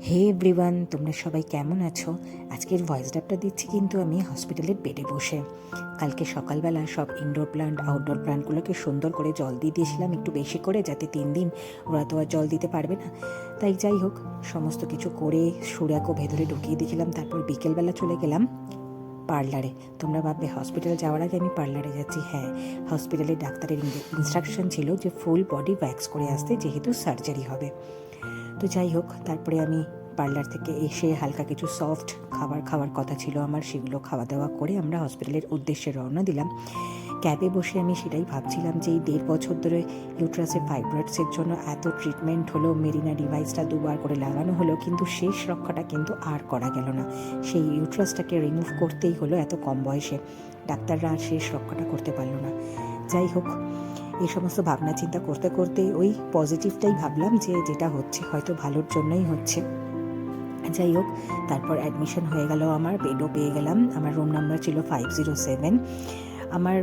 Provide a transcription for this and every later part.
হে everyone, তোমরা সবাই কেমন আছো? আজকের ভয়েস ড্রাফটটা দিচ্ছি কিন্তু আমি হসপিটালের বেডে বসে। কালকে সকালবেলা সব ইনডোর প্ল্যান্ট আউটডোর প্ল্যান্টগুলোকে সুন্দর করে জল দিয়ে দিয়েছিলাম একটু বেশি করে, যাতে 3 দিন ওরা তো আর জল দিতে পারবে না। তাই যাই হোক, সমস্ত কিছু করে সুরাকও ভেতরে ঢুকিয়ে দিয়েছিলাম। তারপর বিকেলবেলা চলে গেলাম পার্লারে। তোমরা ভাববে হসপিটালে যাওয়ার আগে আমি পার্লারে যাচ্ছি। হ্যাঁ, হসপিটালে ডাক্তারের ইনস্ট্রাকশন ছিল যে ফুল বডি ওয়্যাক্স করে আসতে, যেহেতু সার্জারি হবে। তো যাই হোক, তারপরে আমি পার্লার থেকে এসে হালকা কিছু সফট খাবার খাওয়ার কথা ছিল আমার, সেগুলো খাওয়া দাওয়া করে আমরা হসপিটালের উদ্দেশ্যে রওনা দিলাম। ক্যাবে বসে আমি সেটাই ভাবছিলাম যে এই 1.5 বছর ধরে ইউট্রাসে ফাইব্রয়েডসের জন্য এত ট্রিটমেন্ট হলো, মেরিনা ডিভাইসটা 2বার করে লাগানো হলো, কিন্তু শেষ রক্ষাটা কিন্তু আর করা গেল না। সেই ইউট্রাসটাকে রিমুভ করতেই হলো এত কম বয়সে। ডাক্তাররা আর শেষ রক্ষাটা করতে পারলো না। যাই হোক, এই সমস্ত ভাবনা চিন্তা করতে করতে ওই পজিটিভটাই ভাবলাম যে যেটা হচ্ছে হয়তো ভালোর জন্যই হচ্ছে। যাই হোক, তারপর অ্যাডমিশন হয়ে গেল, আমার বেডও পেয়ে গেলাম। আমার রুম নাম্বার ছিল 507। আমার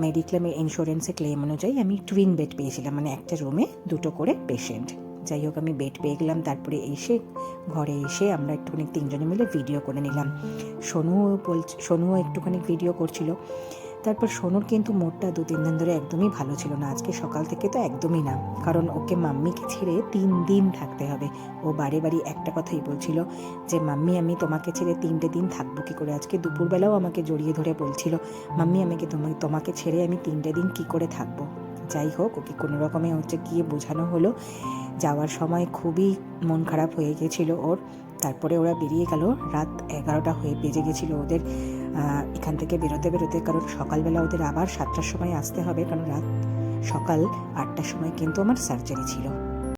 মেডিক্লেমের ইন্স্যুরেন্সে ক্লেম অনুযায়ী আমি টুইন বেড পেয়েছিলাম, মানে একটা রুমে 2টো করে পেশেন্ট। যাই হোক, আমি বেড পেয়ে গেলাম। তারপরে ঘরে এসে আমরা একটুখানি 3জনে মিলে ভিডিও করে নিলাম। সোনুও একটুখানি ভিডিও করছিল। তারপর সোনুর কিন্তু মুডটা 2-3 দিন ধরে একদমই ভালো ছিল না। আজকে সকাল থেকে তো একদমই না, কারণ ওকে মাম্মিকে ছেড়ে 3 দিন থাকতে হবে। ও বারে বারে একটা কথাই বলছিল যে মাম্মি, আমি তোমাকে ছেড়ে 3টে দিন থাকবো কী করে। আজকে দুপুরবেলাও আমাকে জড়িয়ে ধরে বলছিল, মাম্মি তোমাকে ছেড়ে আমি 3টে দিন কী করে থাকবো। যাই হোক, ওকে কোনো রকমে গিয়ে বোঝানো হলো। যাওয়ার সময় খুবই মন খারাপ হয়ে গেছিল ওর। তারপরে ওরা বেরিয়ে গেল, রাত 11টা বেজে গেছিলো ওদের এখান থেকে বেরোতে, কারণ সকালবেলা ওদের আবার 7টার সময় আসতে হবে, কারণ সকাল 8টার সময় কিন্তু আমার সার্জারি ছিল।